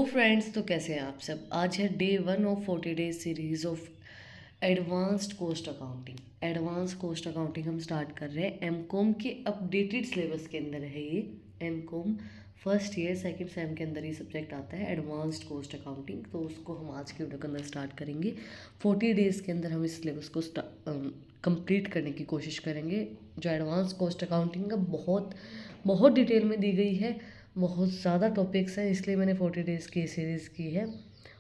Friends, तो कैसे हैं आप सब। आज है day 1 of 40 days series of advanced cost accounting. Advance cost accounting हम स्टार्ट कर रहे हैं। एमकॉम के अपडेटेड सिलेबस के अंदर है ये। MCom first year second sem के अंदर ये सब्जेक्ट आता है एडवांस्ड कोस्ट अकाउंटिंग। तो उसको हम आज के वीडियो के अंदर स्टार्ट करेंगे। 40 डेज़ के अंदर हम इस सिलेबस को कंप्लीट करने की कोशिश करेंगे। जो एडवांस कोस्ट अकाउंटिंग का बहुत बहुत डिटेल में दी गई है, बहुत ज़्यादा टॉपिक्स हैं, इसलिए मैंने 40 डेज़ की सीरीज़ की है।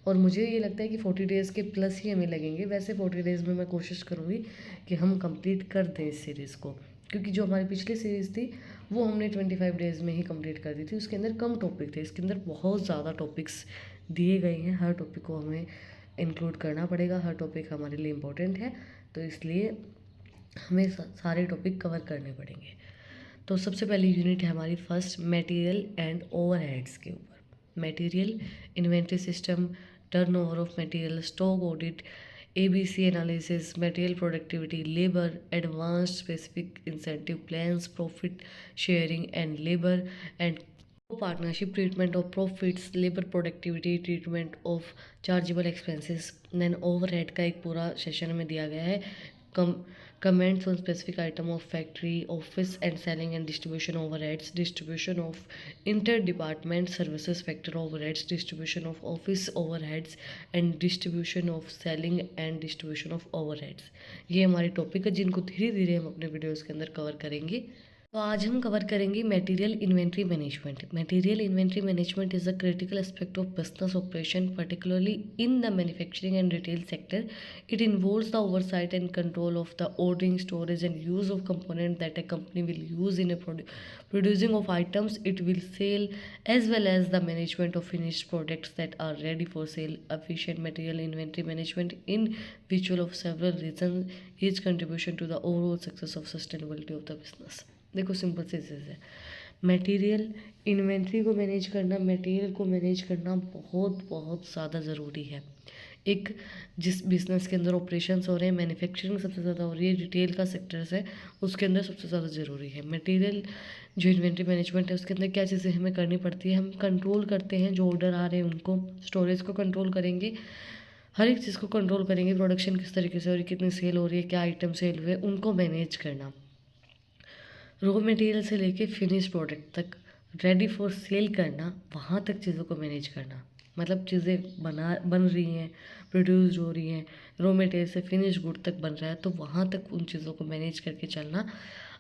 और मुझे ये लगता है कि 40 डेज़ के प्लस ही हमें लगेंगे। वैसे 40 डेज़ में मैं कोशिश करूँगी कि हम कंप्लीट कर दें इस सीरीज़ को, क्योंकि जो हमारी पिछली सीरीज़ थी वो हमने 25 डेज़ में ही कंप्लीट कर दी थी। उसके अंदर कम टॉपिक थे, इसके अंदर बहुत ज़्यादा टॉपिक्स दिए गए हैं। हर टॉपिक को हमें इंक्लूड करना पड़ेगा, हर टॉपिक हमारे लिए इम्पोर्टेंट है, तो इसलिए हमें सारे टॉपिक कवर करने पड़ेंगे। तो सबसे पहली यूनिट है हमारी फर्स्ट, मटेरियल एंड ओवरहेड्स के ऊपर। Material, inventory system, turnover of material, stock audit, ABC analysis, material productivity, labour, advanced specific incentive plans, profit sharing and labour and partnership, treatment of profits, labour productivity, treatment of chargeable expenses. Then overhead का एक पूरा session में दिया गया है। Comments on specific item of factory, office and selling and distribution overheads, distribution of inter-department services factor overheads, distribution of office overheads and distribution of selling and distribution of overheads। ये हमारे topic है जिनको धीरे धीरे हम अपने videos के अंदर कवर करेंगे। तो आज हम कवर करेंगे material inventory management. Material inventory management is a critical aspect of business operation, particularly in the manufacturing and retail sector. It involves the oversight and control of the ordering, storage and use of components that a company will use in a producing of items it will sell, as well as the management of finished products that are ready for sale. Efficient material inventory management in which of several reasons each contribution to the overall success of sustainability of the business. देखो simple सी चीज़ है, material inventory को manage करना, material को manage करना बहुत बहुत ज़्यादा ज़रूरी है। एक जिस बिज़नेस के अंदर ऑपरेशंस हो रहे हैं, मैन्युफैक्चरिंग सबसे ज़्यादा हो रही है, रिटेल का सेक्टर्स है, उसके अंदर सबसे ज़्यादा ज़रूरी है मटेरियल। जो इन्वेंट्री मैनेजमेंट है उसके अंदर क्या चीज़ें हमें करनी पड़ती है, हम कंट्रोल करते हैं जो ऑर्डर आ रहे हैं उनको, स्टोरेज को कंट्रोल करेंगे, हर एक चीज़ को कंट्रोल करेंगे, प्रोडक्शन किस तरीके से हो रही है, कितनी सेल हो रही है, क्या आइटम सेल हुए, उनको मैनेज करना। रॉ मटेरियल से लेके फिनिश प्रोडक्ट तक रेडी फॉर सेल करना, वहाँ तक चीज़ों को मैनेज करना। मतलब चीज़ें बन रही हैं, प्रोड्यूस हो रही हैं, रॉ मटेरियल से फिनिश गुड तक बन रहा है, तो वहाँ तक उन चीज़ों को मैनेज करके चलना।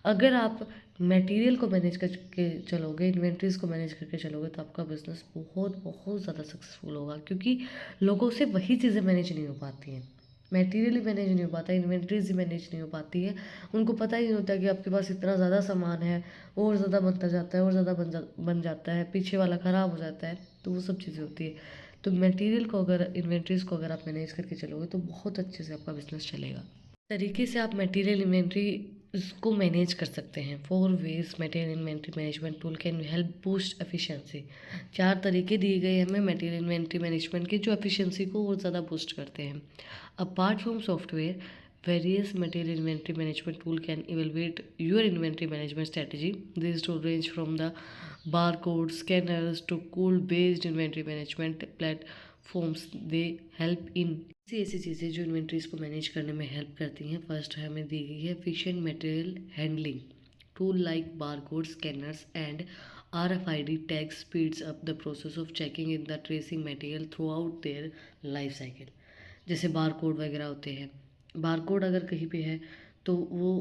अगर आप मटेरियल को मैनेज करके चलोगे, इन्वेंट्रीज़ को मैनेज करके चलोगे, तो आपका बिजनेस बहुत बहुत ज़्यादा सक्सेसफुल होगा, क्योंकि लोगों से वही चीज़ें मैनेज नहीं हो पाती हैं। मटेरियल ही मैनेज नहीं हो पाता, इन्वेंट्रीज ही मैनेज नहीं हो पाती है। उनको पता ही नहीं होता कि आपके पास इतना ज़्यादा सामान है, और ज़्यादा बनता जाता है, और ज़्यादा बन जाता है, पीछे वाला ख़राब हो जाता है, तो वो सब चीज़ें होती है। तो मटेरियल को अगर, इन्वेंट्रीज को अगर आप मैनेज करके चलोगे तो बहुत अच्छे से आपका बिजनेस चलेगा। तरीके से आप मटेरियल इन्वेंट्री इसको मैनेज कर सकते हैं। 4 ways material inventory management tool can help boost efficiency. 4 तरीके दिए गए हमें मटेरियल इन्वेंट्री मैनेजमेंट के, जो एफिशिएंसी को और ज़्यादा बूस्ट करते हैं। Apart from software, various material inventory management tool can evaluate your inventory management strategy. These tools range from the barcode scanners to tool based inventory management platforms. They help in ऐसी चीज़ें जो inventories को manage करने में help करती हैं। First हमें दी गई है efficient material handling tool like barcode scanners and RFID tag speeds up the process of checking in the tracing material through out their life cycle. जैसे बारकोड वगैरह होते हैं, बारकोड अगर कहीं पे है तो वो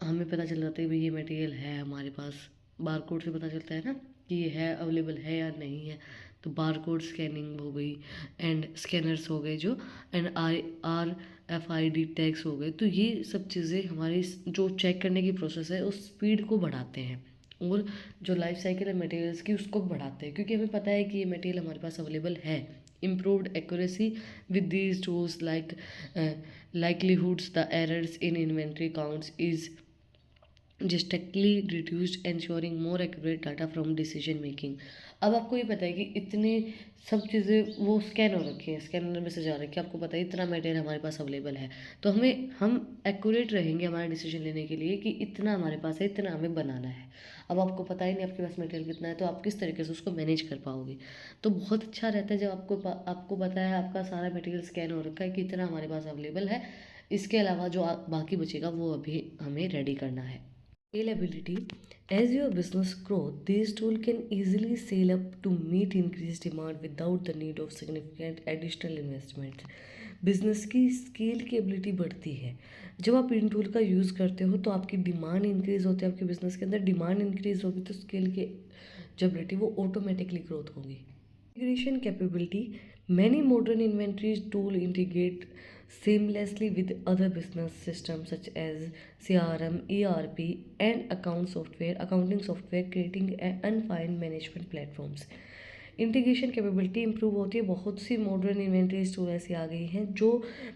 हमें पता चल जाता है भाई ये मटेरियल है हमारे पास, बारकोड से पता चलता है ना कि ये है, अवेलेबल है या नहीं है। तो बारकोड स्कैनिंग हो गई, एंड स्कैनर्स हो गए जो, एंड RFID टैग्स हो गए। तो ये सब चीज़ें हमारी जो चेक करने की प्रोसेस है उस स्पीड को बढ़ाते हैं, और जो लाइफ साइकिल है मटेरियल्स की उसको बढ़ाते हैं, क्योंकि हमें पता है कि ये मटेरियल हमारे पास अवेलेबल है। improved accuracy with these tools likelihoods the errors in inventory counts is drastically reduced ensuring more accurate data from decision making। अब आपको ये पता है कि इतने सब चीज़ें वो स्कैन हो रखी है, स्कैनर में से जा रखी है, आपको पता है इतना मटेरियल हमारे पास अवेलेबल है, तो हम एक्यूरेट रहेंगे हमारा डिसीजन लेने के लिए कि इतना हमारे पास है, इतना हमें बनाना है। अब आपको पता ही नहीं आपके पास मटेरियल कितना है, तो आप किस तरीके से उसको मैनेज कर पाओगे। तो बहुत अच्छा रहता है जब आपको पता है आपका सारा मटेरियल स्कैन हो रखा है कि इतना हमारे पास अवेलेबल है, इसके अलावा जो बाकी बचेगा वो अभी हमें रेडी करना है। Scalability: as your business grows, this tool can easily scale up to meet increased demand without the need of significant additional investments। Business की स्केल की एबिलिटी बढ़ती है जब आप इन टूल का यूज़ करते हो, तो आपकी डिमांड इंक्रीज होती है, आपके बिजनेस के अंदर डिमांड इंक्रीज होगी तो स्केल की जो एबिलिटी वो ऑटोमेटिकली ग्रोथ होगी। Integration capability: many modern inventory tool integrate seamlessly with other business systems such as CRM, ERP, and accounting software, creating unfined management platforms। Integration capability improve होती है। बहुत सी modern inventory tool ऐसी आ गई हैं जो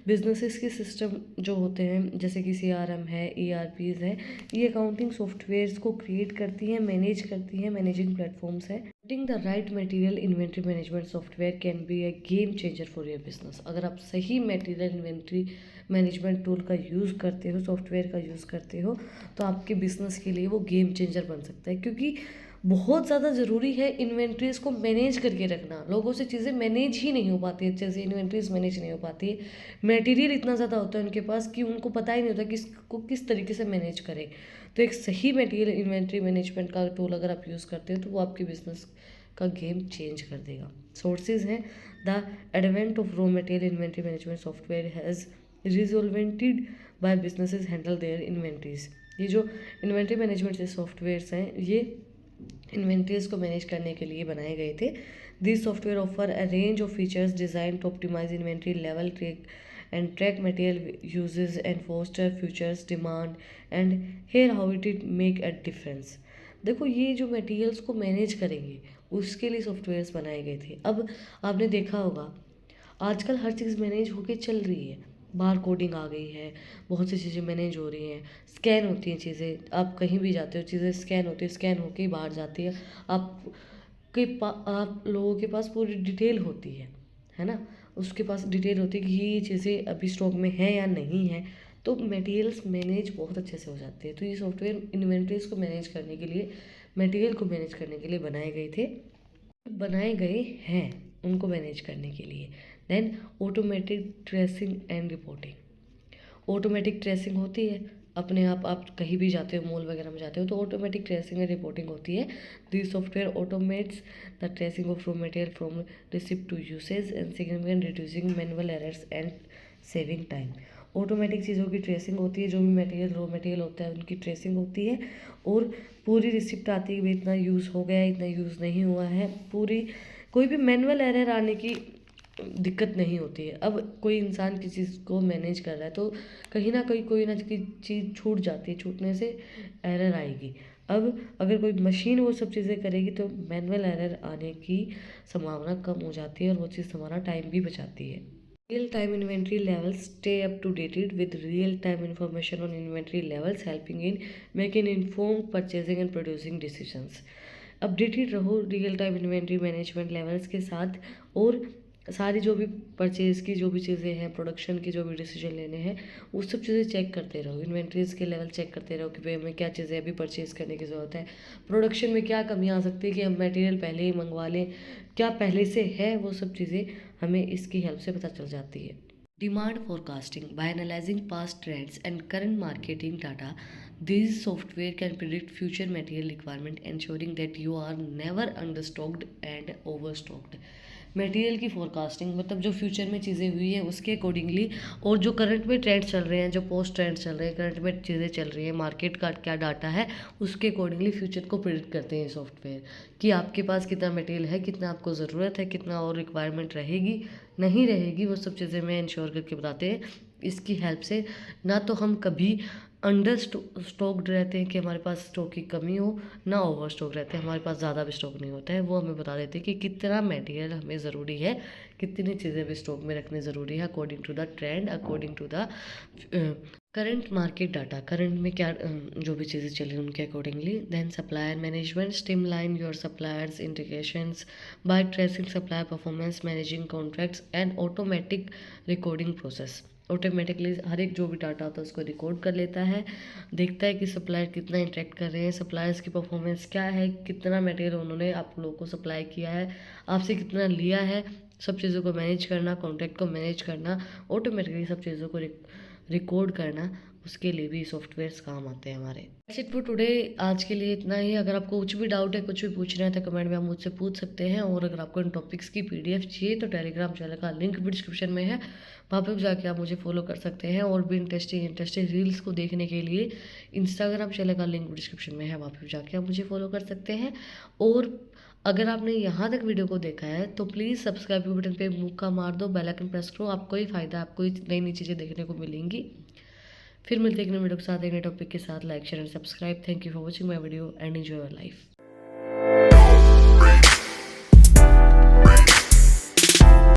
businesses के system जो होते हैं, जैसे कि CRM है, ERPs है, ये अकाउंटिंग सॉफ्टवेयर्स को क्रिएट करती हैं, मैनेज करती हैं, मैनेजिंग प्लेटफॉर्म्स है। The right material inventory management software can be a game changer for your business. अगर आप सही मटेरियल इन्वेंट्री मैनेजमेंट टूल का यूज़ करते हो, सॉफ्टवेयर का यूज़ करते हो, तो आपके बिजनेस के लिए वो गेम चेंजर बन सकता है, क्योंकि बहुत ज़्यादा ज़रूरी है इन्वेंट्रीज़ को मैनेज करके रखना। लोगों से चीज़ें मैनेज ही नहीं हो पाती, अच्छे से इन्वेंट्रीज मैनेज नहीं हो पाती है। मटेरियल इतना ज़्यादा होता है उनके पास कि उनको पता ही नहीं होता किसको किस तरीके से मैनेज करें। तो एक सही मटेरियल इन्वेंट्री मैनेजमेंट का टूल अगर आप यूज़ करते हो तो वो आपके बिजनेस का गेम चेंज कर देगा। सोर्सेज हैं: the advent of raw material inventory management software has revolutionised by businesses handle their inventories. ये जो इन्वेंट्री मैनेजमेंट के सॉफ्टवेयर्स हैं, ये इन्वेंट्रीज को मैनेज करने के लिए बनाए गए थे। This software offer a range of features design to optimise inventory level track material uses and foster futures demand, and here how it make a difference। देखो, ये जो मटेरियल्स को मैनेज करेंगे उसके लिए सॉफ्टवेयर्स बनाए गए थे। अब आपने देखा होगा आजकल हर चीज़ मैनेज होके चल रही है, बार कोडिंग आ गई है, बहुत सी चीज़ें मैनेज हो रही हैं, स्कैन होती हैं चीज़ें, आप कहीं भी जाते हो चीज़ें स्कैन होती है, स्कैन होके ही बाहर जाती है। आप लोगों के पास पूरी डिटेल होती है ना, उसके पास डिटेल होती है कि ये चीज़ें अभी स्टॉक में है या नहीं है, तो मटेरियल्स मैनेज बहुत अच्छे से हो जाते हैं। तो ये सॉफ्टवेयर इन्वेंट्रीज को मैनेज करने के लिए, मटेरियल को मैनेज करने के लिए बनाए गए हैं उनको मैनेज करने के लिए। Then automatic tracing and reporting. Automatic tracing होती है, अपने आप कहीं भी जाते हो, मॉल वगैरह में जाते हो, तो ऑटोमेटिक ट्रेसिंग एंड रिपोर्टिंग होती है। This software automates the tracing of raw material from receipt to usage and significant reducing manual errors and saving time. Automatic चीज़ों की ट्रेसिंग होती है, जो भी मटेरियल रॉ मटेरियल होता है उनकी ट्रेसिंग होती है, और पूरी रिसिप्ट आती है कि इतना यूज़ हो गया है, इतना यूज़ नहीं हुआ है, पूरी कोई भी मैनुअल एरर आने की दिक्कत नहीं होती है। अब कोई इंसान किसी चीज़ को मैनेज कर रहा है तो कहीं ना कहीं कोई ना कोई चीज़ छूट जाती है, छूटने से एरर आएगी। अब अगर कोई मशीन वो सब चीज़ें करेगी तो मैनुअल एरर आने की संभावना कम हो जाती है, और वो चीज़ हमारा टाइम भी बचाती है। Real time inventory levels stay up to dated with real time information on inventory levels helping in making informed purchasing and producing decisions. Updated रहो real time inventory management levels के साथ, और सारी जो भी परचेज़ की जो भी चीज़ें हैं, प्रोडक्शन की जो भी डिसीजन लेने हैं, वो सब चीज़ें चेक करते रहो, इन्वेंट्रीज के लेवल चेक करते रहो कि भाई हमें क्या चीज़ें अभी परचेज़ करने की ज़रूरत है, प्रोडक्शन में क्या कमियाँ आ सकती है कि हम मटेरियल पहले ही मंगवा लें, क्या पहले से है, वो सब चीज़ें हमें इसकी हेल्प से पता चल जाती है। Demand forecasting: by analysing past trends and current marketing data, this software can predict future material requirement, ensuring that you are never understocked and overstocked। Material की फोरकास्टिंग मतलब जो फ्यूचर में चीज़ें हुई हैं उसके अकॉर्डिंगली, और जो करंट में ट्रेंड चल रहे हैं, जो पोस्ट ट्रेंड चल रहे हैं, करंट में चीज़ें चल रही हैं, मार्केट का क्या डाटा है, उसके अकॉर्डिंगली फ्यूचर को प्रिडिक्ट करते हैं सॉफ्टवेयर कि आपके पास कितना मटेरियल है, कितना आपको ज़रूरत है, कितना और रिक्वायरमेंट रहेगी नहीं रहेगी, वो सब चीज़ें मैं इंश्योर करके बताते हैं। इसकी हेल्प से ना तो हम कभी अंडर स्टॉक्ड रहते हैं कि हमारे पास स्टॉक की कमी हो, ना ओवर स्टॉक रहते हैं, हमारे पास ज़्यादा भी स्टॉक नहीं होता है। वो हमें बता देते हैं कि कितना मटेरियल हमें ज़रूरी है, कितनी चीज़ें भी स्टॉक में रखनी ज़रूरी है, according to the trend, according to the current market data, current में क्या जो भी चीज़ें चल रही हैं उनके accordingly. Then supplier management, streamline your suppliers integrations by tracing supplier performance, managing contracts and automatic recording process. Automatically हर एक जो भी डाटा होता है उसको रिकॉर्ड कर लेता है, देखता है कि सप्लायर कितना इंटरेक्ट कर रहे हैं, सप्लायर्स की परफॉर्मेंस क्या है, कितना मटेरियल उन्होंने आप लोगों को सप्लाई किया है, आपसे कितना लिया है। सब चीज़ों को मैनेज करना, कॉन्ट्रैक्ट को मैनेज करना, ऑटोमेटिकली सब चीज़ों को रिकॉर्ड करना, उसके लिए भी सॉफ्टवेयर्स काम आते हैं हमारे। That's it for today. आज के लिए इतना ही। अगर आपको कुछ भी डाउट है, कुछ भी पूछना है तो कमेंट में आप मुझसे पूछ सकते हैं। और अगर आपको इन टॉपिक्स की पीडीएफ चाहिए तो टेलीग्राम चैनल का लिंक भी डिस्क्रिप्शन में है, वहाँ पर जाके आप मुझे फॉलो कर सकते हैं। और भी इंटरेस्टिंग रील्स को देखने के लिए इंस्टाग्राम चैनल का लिंक भी डिस्क्रिप्शन में है, वहाँ पर जाके आप मुझे फॉलो कर सकते हैं। और अगर आपने यहाँ तक वीडियो को देखा है तो प्लीज़ सब्सक्राइब के बटन पे मुक्का मार दो, बेल आइकन प्रेस करो, आपको ही फ़ायदा, आपको ही नई नई चीज़ें देखने को मिलेंगी। फिर मिलते हैं एक नए वीडियो के साथ, एक नए टॉपिक के साथ। Like share and subscribe. Thank you for watching my video and enjoy your life.